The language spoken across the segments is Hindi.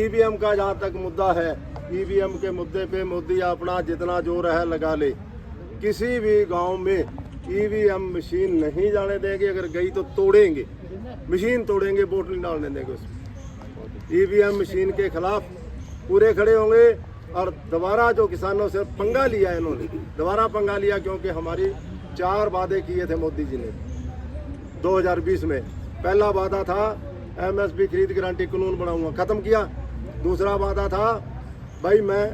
ईवीएम का जहाँ तक मुद्दा है, ईवीएम के मुद्दे पे मोदी अपना जितना जोर है लगा ले। किसी भी गांव में ईवीएम मशीन नहीं जाने देंगे, अगर गई तो तोड़ेंगे, मशीन तोड़ेंगे, वोट नहीं डालने देंगे उसमें। ईवीएम मशीन के खिलाफ पूरे खड़े होंगे। और दोबारा जो किसानों से पंगा लिया इन्होंने, दोबारा पंगा लिया क्योंकि हमारी 4 वादे किए थे मोदी जी ने 2020 में। पहला वादा था एमएसपी खरीद गारंटी कानून बनाऊंगा, खत्म किया। दूसरा वादा था भाई मैं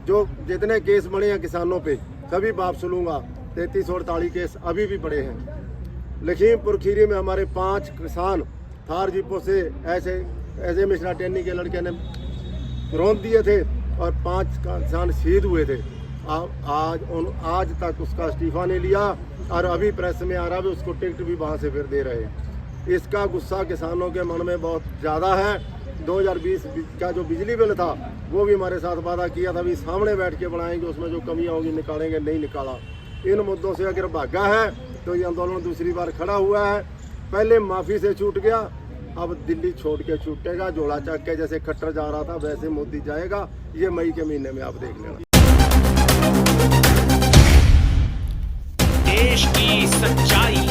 जो जितने केस बने हैं किसानों पे सभी वापस लूँगा। 3348 केस अभी भी पड़े हैं। लखीमपुर खीरी में हमारे 5 किसान थार जीपों से ऐसे मिश्रा टेनी के लड़के ने रौंद दिए थे और 5 किसान शहीद हुए थे। आज तक उसका इस्तीफा नहीं लिया और अभी प्रेस में आ रहा है उसको टिकट भी वहाँ से फिर दे रहे हैं। इसका गुस्सा किसानों के मन में बहुत ज़्यादा है। 2020 का जो बिजली बिल था वो भी हमारे साथ वादा किया था, अभी सामने बैठ के बनाएंगे, उसमें जो कमियां होंगी निकालेंगे, नहीं निकाला। इन मुद्दों से अगर भागा है तो ये आंदोलन दूसरी बार खड़ा हुआ है। पहले माफ़ी से छूट गया, अब दिल्ली छोड़ के छूटेगा। जोड़ा चक के जैसे खट्टर जा रहा था वैसे मोदी जाएगा। ये मई के महीने में आप देख लेना। देश की सच्चाई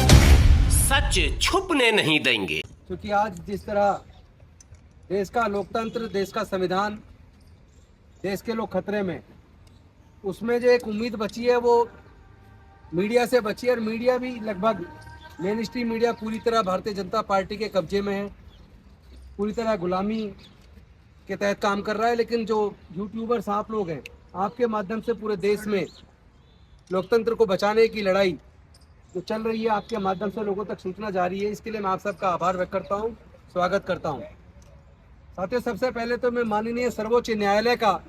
सच छुपने नहीं देंगे। क्योंकि आज जिस तरह देश का लोकतंत्र, देश का संविधान, देश के लोग खतरे में, उसमें जो एक उम्मीद बची है वो मीडिया से बची है। और मीडिया भी लगभग मेन स्ट्रीम मीडिया पूरी तरह भारतीय जनता पार्टी के कब्जे में है, पूरी तरह गुलामी के तहत काम कर रहा है। लेकिन जो यूट्यूबर्स आप लोग हैं, आपके माध्यम से पूरे देश में लोकतंत्र को बचाने की लड़ाई जो चल रही है, आपके माध्यम से लोगों तक सूचना जा रही है। इसके लिए मैं आप सबका आभार व्यक्त करता हूँ, स्वागत करता हूँ। साथियों, सबसे पहले तो मैं माननीय सर्वोच्च न्यायालय का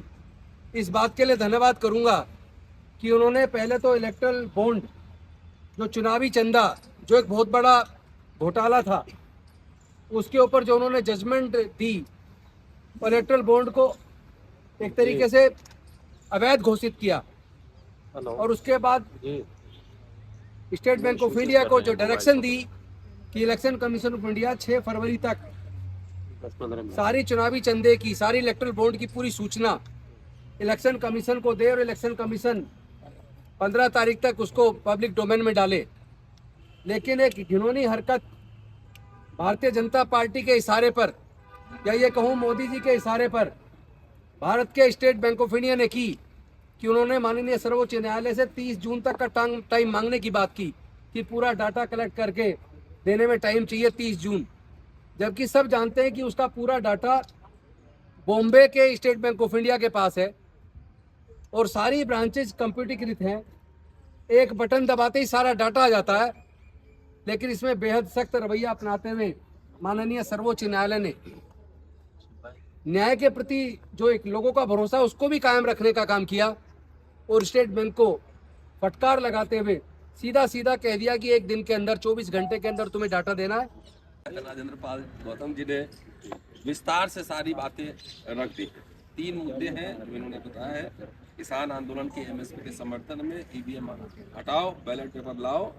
इस बात के लिए धन्यवाद करूँगा कि उन्होंने पहले तो इलेक्ट्रल बॉन्ड जो चुनावी चंदा, जो एक बहुत बड़ा घोटाला था, उसके ऊपर जो उन्होंने जजमेंट दी, इलेक्ट्रल बॉन्ड को एक तरीके से अवैध घोषित किया। और उसके बाद स्टेट बैंक ऑफ इंडिया को जो डायरेक्शन दी कि इलेक्शन कमीशन ऑफ इंडिया 6 फरवरी तक सारी चुनावी चंदे की, सारी इलेक्ट्रल बॉन्ड की पूरी सूचना इलेक्शन कमीशन को दे और इलेक्शन कमीशन 15 तारीख तक उसको पब्लिक डोमेन में डाले। लेकिन एक घिनौनी हरकत भारतीय जनता पार्टी के इशारे पर, या ये कहूँ मोदी जी के इशारे पर, भारत के स्टेट बैंक ऑफ इंडिया ने की कि उन्होंने माननीय सर्वोच्च न्यायालय से 30 जून तक का टाइम मांगने की बात की कि पूरा डाटा कलेक्ट करके देने में टाइम चाहिए 30 जून। जबकि सब जानते हैं कि उसका पूरा डाटा बॉम्बे के स्टेट बैंक ऑफ इंडिया के पास है और सारी ब्रांचेज कंप्यूटरीकृत हैं। एक बटन दबाते ही सारा डाटा आ जाता है। लेकिन इसमें बेहद सख्त रवैया अपनाते हुए माननीय सर्वोच्च न्यायालय ने न्याय के प्रति जो एक लोगों का भरोसा उसको भी कायम रखने का काम किया और स्टेट बैंक को फटकार लगाते हुए सीधा कह दिया कि 1 दिन के अंदर, 24 घंटे के अंदर तुम्हें डाटा देना है। राजेंद्र पाल गौतम जी ने विस्तार से सारी बातें रख दी। 3 मुद्दे हैं इन्होंने बताया है। किसान आंदोलन के एमएसपी के समर्थन में ईवीएम हटाओ, बैलेट पेपर लाओ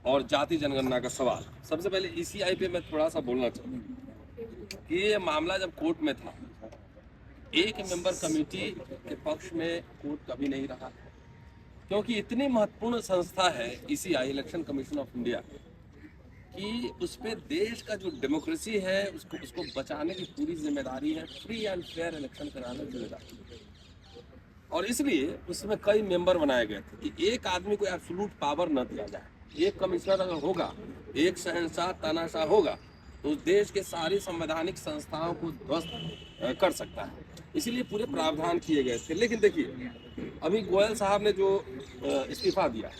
और जाति जनगणना का सवाल। सबसे पहले ईसीआई पे मैं थोड़ा सा बोलना चाहूँगा कि ये मामला जब कोर्ट में था, एक मेंबर कमेटी के पक्ष में कोर्ट कभी नहीं रहा, क्योंकि इतनी महत्वपूर्ण संस्था है ECI, election commission of India, कि उस पर देश का जो डेमोक्रेसी है उसको बचाने की पूरी जिम्मेदारी है। फ्री एंड फेयर इलेक्शन कराना जिम्मेदारी है। और इसलिए उसमें कई मेंबर बनाए गए थे कि एक आदमी को एब्सोल्यूट पावर न दिया जाए। एक कमिश्नर अगर होगा, एक शहंशाह तानाशाह होगा, तो उस देश के सारी संवैधानिक संस्थाओं को ध्वस्त कर सकता है। इसीलिए पूरे प्रावधान किए गए थे। लेकिन देखिए, अभी गोयल साहब ने जो इस्तीफा दिया,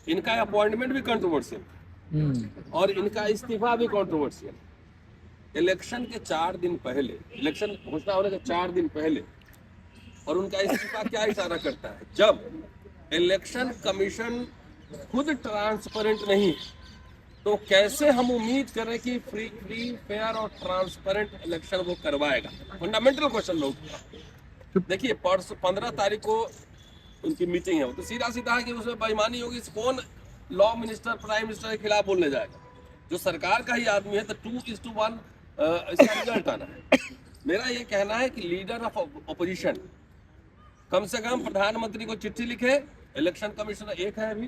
इनका अपॉइंटमेंट भी कंट्रोवर्शियल और इनका इस्तीफा भी कंट्रोवर्शियल। इलेक्शन के 4 दिन पहले, इलेक्शन घोषणा होने के 4 दिन पहले, और उनका इस्तीफा क्या इशारा करता है? जब इलेक्शन कमीशन खुद ट्रांसपेरेंट नहीं है तो कैसे हम उम्मीद करें कि फ्री फेयर और ट्रांसपेरेंट इलेक्शन वो करवाएगा? फंडामेंटल क्वेश्चन लोग देखिए। परसों 15 तारीख को उनकी मीटिंग है, तो सीधा है कि उसमें बेईमानी होगी। कौन लॉ मिनिस्टर, प्राइम मिनिस्टर के खिलाफ बोलने जाएगा? जो सरकार का ही आदमी है, तो 2:1 इसका रिजल्ट आना है। मेरा ये कहना है कि लीडर ऑफ ऑपोजिशन कम से कम प्रधानमंत्री को चिट्ठी लिखे। इलेक्शन कमिश्नर एक है, अभी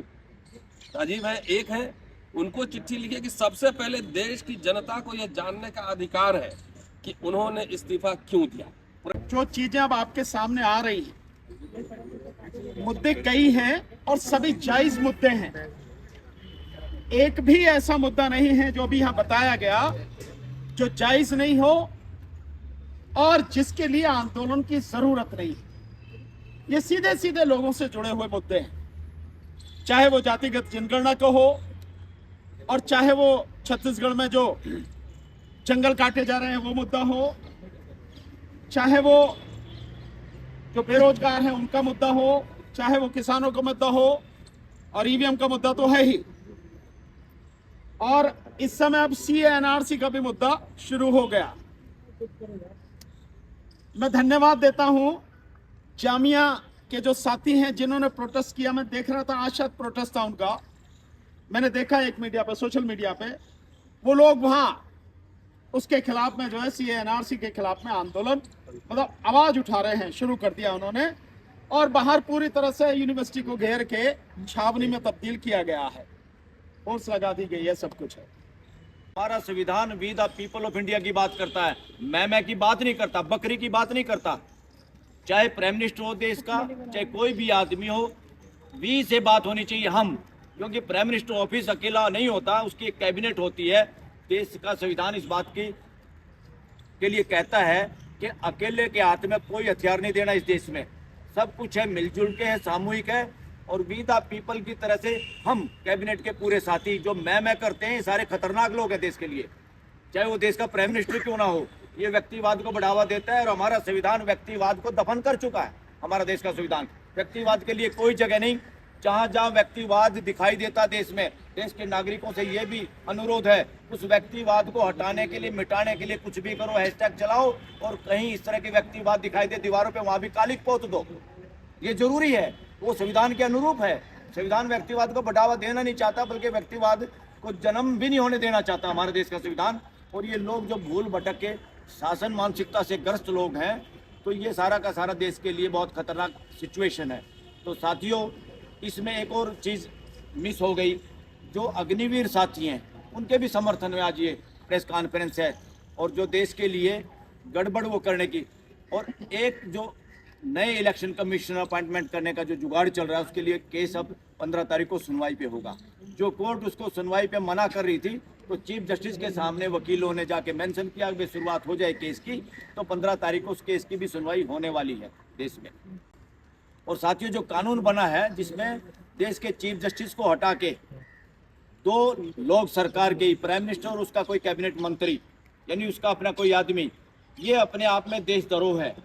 राजीव है, एक है, उनको चिट्ठी लिखे कि सबसे पहले देश की जनता को यह जानने का अधिकार है कि उन्होंने इस्तीफा क्यों दिया। जो चीजें अब आपके सामने आ रही हैं, मुद्दे कई हैं और सभी जायज मुद्दे हैं। एक भी ऐसा मुद्दा नहीं है जो भी यहाँ बताया गया जो जायज नहीं हो और जिसके लिए आंदोलन की जरूरत नहीं है। ये सीधे सीधे लोगों से जुड़े हुए मुद्दे हैं, चाहे वो जातिगत जनगणना को हो और चाहे वो छत्तीसगढ़ में जो जंगल काटे जा रहे हैं वो मुद्दा हो, चाहे वो जो बेरोजगार हैं उनका मुद्दा हो, चाहे वो किसानों का मुद्दा हो, और ईवीएम का मुद्दा तो है ही। और इस समय अब CA/NRC का भी मुद्दा शुरू हो गया। मैं धन्यवाद देता हूं जामिया के जो साथी हैं जिन्होंने प्रोटेस्ट किया। मैं देख रहा था, आज शायद प्रोटेस्ट था उनका, मैंने देखा एक मीडिया पे, सोशल मीडिया पे, वो लोग वहां उसके खिलाफ में जो है CA/NRC के खिलाफ में आंदोलन, मतलब आवाज उठा रहे हैं, शुरू कर दिया उन्होंने। और बाहर पूरी तरह से यूनिवर्सिटी को घेर के छावनी में तब्दील किया गया है, फोर्स लगा दी गई है, सब कुछ है। हमारा संविधान we the people of India की बात करता है, मैं की बात नहीं करता, बकरी की बात नहीं करता। चाहे प्राइम मिनिस्टर हो देश का, चाहे कोई भी आदमी हो, वी से बात होनी चाहिए हम, क्योंकि प्राइम मिनिस्टर ऑफिस अकेला नहीं होता, उसकी एक कैबिनेट होती है। देश का संविधान इस बात की के लिए कहता है कि अकेले के हाथ में कोई हथियार नहीं देना। इस देश में सब कुछ है, मिलजुल के है, सामूहिक है। और वी द पीपल की तरह से हम कैबिनेट के पूरे साथी जो मैं करते हैं, ये सारे खतरनाक लोग हैं देश के लिए, चाहे वो देश का प्राइम मिनिस्टर क्यों ना हो। ये व्यक्तिवाद को बढ़ावा देता है और हमारा संविधान व्यक्तिवाद को दफन कर चुका है। हमारा देश का संविधान व्यक्तिवाद के लिए कोई जगह नहीं। जहां जहां व्यक्तिवाद दिखाई देता देश में, देश के नागरिकों से ये भी अनुरोध है, उस व्यक्तिवाद को हटाने के लिए, मिटाने के लिए कुछ भी करो, हैशटैग चलाओ, और कहीं इस तरह के व्यक्तिवाद दिखाई दे दीवारों पे, वहां भी कालिक पोत दो। ये जरूरी है, वो संविधान के अनुरूप है। संविधान व्यक्तिवाद को बढ़ावा देना नहीं चाहता, बल्कि व्यक्तिवाद को जन्म भी नहीं होने देना चाहता हमारे देश का संविधान। और ये लोग जो भूल भटक के शासन मानसिकता से ग्रस्त लोग हैं, तो ये सारा का सारा देश के लिए बहुत खतरनाक सिचुएशन है। तो साथियों, इसमें एक और चीज़ मिस हो गई, जो अग्निवीर साथी हैं उनके भी समर्थन में आज ये प्रेस कॉन्फ्रेंस है, और जो देश के लिए गड़बड़ वो करने की, और एक जो नए इलेक्शन कमीशनर अपॉइंटमेंट करने का जो जुगाड़ चल रहा है, उसके लिए केस अब 15 तारीख को सुनवाई पे होगा। जो कोर्ट उसको सुनवाई पे मना कर रही थी, तो चीफ जस्टिस के सामने वकीलों ने जाके मेंशन किया कि शुरुआत हो जाए केस की, तो 15 तारीख को उस केस की भी सुनवाई होने वाली है देश में। और साथियों, जो कानून बना है जिसमें देश के चीफ जस्टिस को हटा के 2 लोग सरकार के, प्राइम मिनिस्टर और उसका कोई कैबिनेट मंत्री, यानी उसका अपना कोई आदमी, ये अपने आप में देशद्रोह है।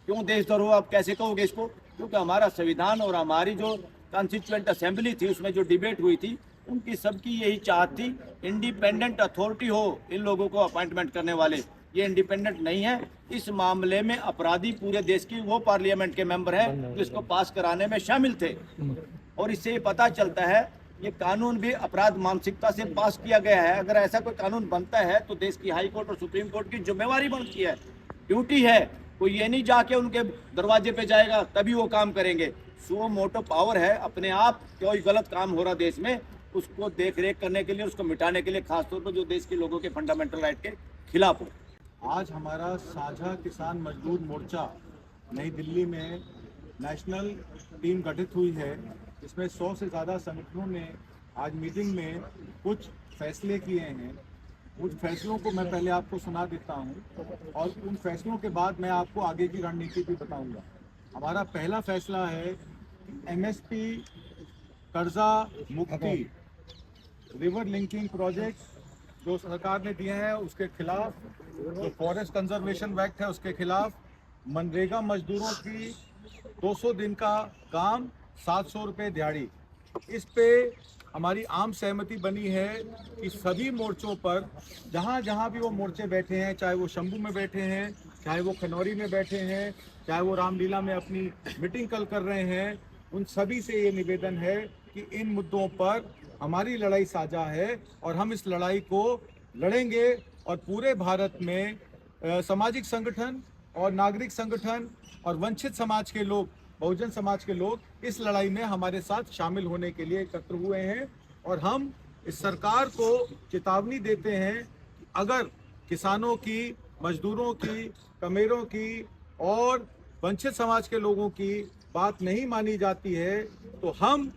क्यों देशद्रोह, आप कैसे कहोगे इसको? क्योंकि हमारा संविधान और हमारी जो कॉन्स्टिट्यूएंट असेंबली थी, उसमें जो डिबेट हुई थी, उनकी सबकी यही चाहत थी इंडिपेंडेंट अथॉरिटी हो इन लोगों को अपॉइंटमेंट करने वाले। ये इंडिपेंडेंट नहीं है। इस मामले में अपराधी पूरे देश की वो पार्लियामेंट के मेंबर हैं जो इसको पास कराने में शामिल थे। और इससे ये पता चलता है ये कानून भी अपराध मानसिकता से पास किया गया है। अगर ऐसा कोई कानून बनता है तो देश की हाई कोर्ट और सुप्रीम कोर्ट की जिम्मेवारी बनती है, ड्यूटी है। कोई ये नहीं जाके उनके दरवाजे पे जाएगा तभी वो काम करेंगे। सो मोटो पावर है, अपने आप कोई गलत काम हो रहा देश में, उसको देख रेख करने के लिए, उसको मिटाने के लिए, खासतौर पर जो देश के लोगों के फंडामेंटल राइट के खिलाफ हो। आज हमारा साझा किसान मजदूर मोर्चा नई दिल्ली में नेशनल टीम गठित हुई है। इसमें 100 से ज़्यादा संगठनों ने आज मीटिंग में कुछ फैसले किए हैं। उन फैसलों को मैं पहले आपको सुना देता हूं और उन फैसलों के बाद मैं आपको आगे की रणनीति भी बताऊंगा। हमारा पहला फैसला है MSP कर्जा मुक्ति रिवर लिंकिंग प्रोजेक्ट जो सरकार ने दिए हैं उसके खिलाफ, जो फॉरेस्ट कंजर्वेशन एक्ट है उसके खिलाफ, मनरेगा मजदूरों की 200 दिन का काम 700 रुपये दिहाड़ी, इस पे हमारी आम सहमति बनी है कि सभी मोर्चों पर जहाँ जहाँ भी वो मोर्चे बैठे हैं, चाहे वो शंभू में बैठे हैं, चाहे वो खनौरी में बैठे हैं, चाहे वो रामलीला में अपनी मीटिंग कल कर रहे हैं, उन सभी से ये निवेदन है कि इन मुद्दों पर हमारी लड़ाई साझा है और हम इस लड़ाई को लड़ेंगे और पूरे भारत में सामाजिक संगठन और नागरिक संगठन और वंचित समाज के लोग, बहुजन समाज के लोग इस लड़ाई में हमारे साथ शामिल होने के लिए एकत्र हुए हैं। और हम इस सरकार को चेतावनी देते हैं कि अगर किसानों की, मजदूरों की, कमेरों की और वंचित समाज के लोगों की बात नहीं मानी जाती है तो हम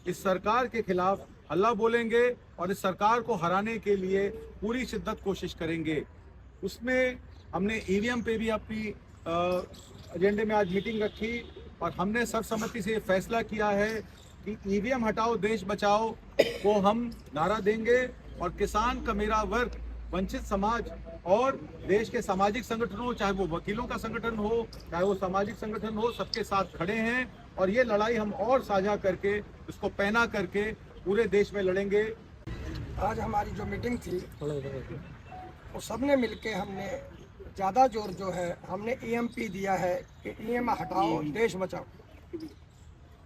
इस सरकार के खिलाफ हल्ला बोलेंगे और इस सरकार को हराने के लिए पूरी शिद्दत कोशिश करेंगे। उसमें हमने ईवीएम पे भी अपनी एजेंडे में आज मीटिंग रखी और हमने सर्वसम्मति से फैसला किया है कि ईवीएम हटाओ देश बचाओ को हम नारा देंगे और किसान, कमेरा वर्ग, वंचित समाज और देश के सामाजिक संगठन हो, चाहे वो वकीलों का संगठन हो, चाहे वो सामाजिक संगठन हो, सबके साथ खड़े हैं और ये लड़ाई हम और साझा करके, इसको पहना करके पूरे देश में लड़ेंगे। आज हमारी जो मीटिंग थी वो सबने मिलके हमने ज़्यादा जोर जो है हमने ईएमपी दिया है कि ईएम हटाओ देश बचाओ,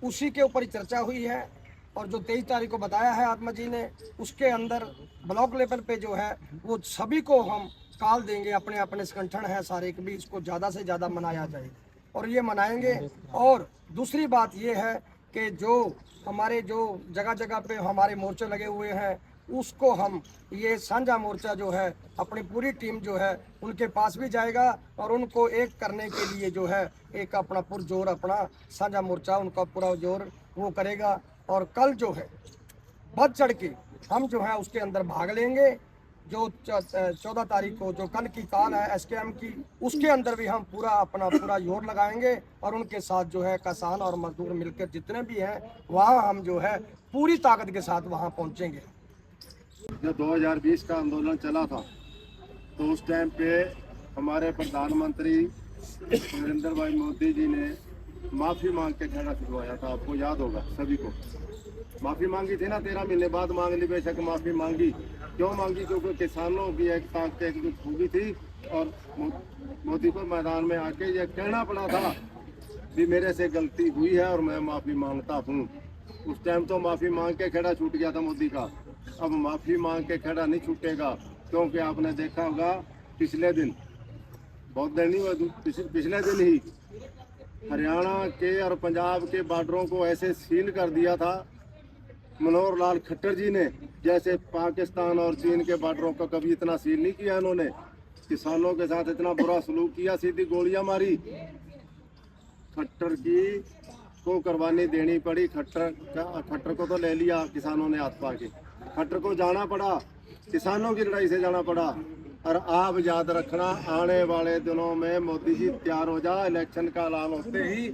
उसी के ऊपर ही चर्चा हुई है। और जो 23 तारीख को बताया है आत्मा जी ने, उसके अंदर ब्लॉक लेवल पे जो है वो सभी को हम कॉल देंगे, अपने अपने संगठन है सारे के भी इसको ज़्यादा से ज़्यादा मनाया जाए और ये मनाएंगे। और दूसरी बात ये है कि जो हमारे जो जगह जगह पे हमारे मोर्चे लगे हुए हैं उसको हम ये साझा मोर्चा जो है अपनी पूरी टीम जो है उनके पास भी जाएगा और उनको एक करने के लिए जो है एक अपना पुरजोर अपना साझा मोर्चा उनका पूरा जोर वो करेगा। और कल जो है बढ़ चढ़ के हम जो है उसके अंदर भाग लेंगे। जो 14 तारीख को जो कल की कॉल है एसकेएम की, उसके अंदर भी हम पूरा जोर लगाएंगे और उनके साथ जो है किसान और मजदूर मिलकर जितने भी हैं वहाँ हम जो है पूरी ताकत के साथ वहाँ पहुँचेंगे। जब 2020 का आंदोलन चला था तो उस टाइम पे हमारे प्रधानमंत्री नरेंद्र भाई मोदी जी ने माफ़ी मांग के खेड़ा छुड़वाया था, आपको याद होगा सभी को। माफ़ी मांगी थी ना, 13 महीने बाद मांग ली, बेशक माफ़ी मांगी। क्यों मांगी? क्योंकि किसानों की एकजुट होगी थी और मोदी को मैदान में आके ये कहना पड़ा था कि मेरे से गलती हुई है और मैं माफ़ी मांगता हूँ। उस टाइम तो माफ़ी मांग के खेड़ा छूट गया था मोदी का, अब माफ़ी मांग के खेड़ा नहीं छूटेगा। क्योंकि आपने देखा होगा पिछले दिन, बहुत दिन नहीं हुआ, पिछले दिन ही हरियाणा के और पंजाब के बॉर्डरों को ऐसे सील कर दिया था मनोहर लाल खट्टर जी ने, जैसे पाकिस्तान और चीन के बॉर्डरों को कभी इतना सील नहीं किया इन्होंने। किसानों के साथ इतना बुरा सलूक किया, सीधी गोलियां मारी। खट्टर की को कुर्बानी देनी पड़ी। खट्टर को तो ले लिया किसानों ने हाथ पा के, खट्टर को जाना पड़ा, किसानों की लड़ाई से जाना पड़ा। और आप याद रखना आने वाले दिनों में मोदी जी तैयार हो जा, इलेक्शन का ऐलान होते ही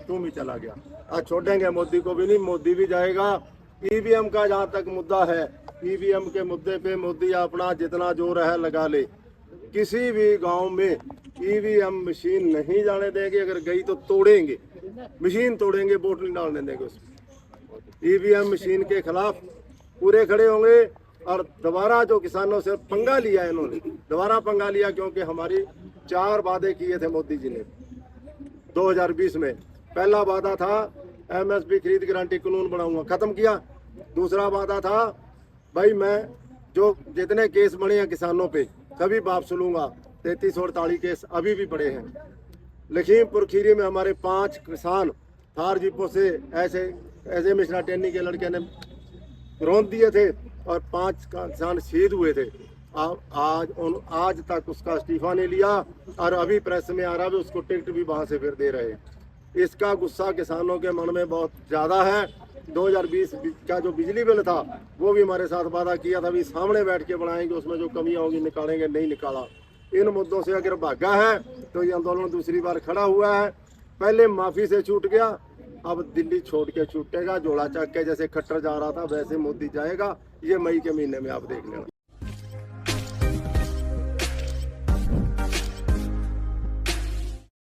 तुम ही चला गया। आज छोड़ेंगे मोदी को भी नहीं, मोदी भी जाएगा। ईवीएम का जहाँ तक मुद्दा है, ईवीएम के मुद्दे पे मोदी अपना जितना जोर है लगा ले। किसी भी गांव में ईवीएम मशीन नहीं जाने देंगे, अगर गई तो तोड़ेंगे, मशीन तोड़ेंगे, वोट नहीं डालने देंगे उसमें। ईवीएम मशीन के खिलाफ पूरे खड़े होंगे। और दोबारा जो किसानों से पंगा लिया इन्होंने, दोबारा पंगा लिया क्योंकि हमारी 4 वादे किए थे मोदी जी ने 2020 में। पहला वादा था एमएसपी खरीद गारंटी कानून बनाऊंगा, खत्म किया। दूसरा वादा था भाई मैं जो जितने केस बने हैं किसानों पे सभी वापस लूंगा। 3348 केस अभी भी पड़े हैं। लखीमपुर खीरी में हमारे 5 किसान थार जीपों से ऐसे मिश्रा टेनी के लड़के ने रौंद दिए थे और 5 किसान शहीद हुए थे। आज तक उसका इस्तीफा नहीं लिया और अभी प्रेस में आ रहा है उसको टिकट भी वहां से फिर दे रहे हैं। इसका गुस्सा किसानों के मन में बहुत ज़्यादा है। 2020 का जो बिजली बिल था वो भी हमारे साथ वादा किया था, भी सामने बैठ के बनाएंगे, उसमें जो कमियां होंगी निकालेंगे, नहीं निकाला। इन मुद्दों से अगर भागा है तो ये आंदोलन दूसरी बार खड़ा हुआ है। पहले माफ़ी से छूट गया, अब दिल्ली छोड़ के छूटेगा। जोड़ा चक के जैसे खट्टर जा रहा था वैसे मोदी जाएगा। ये मई के महीने में आप देख लेना।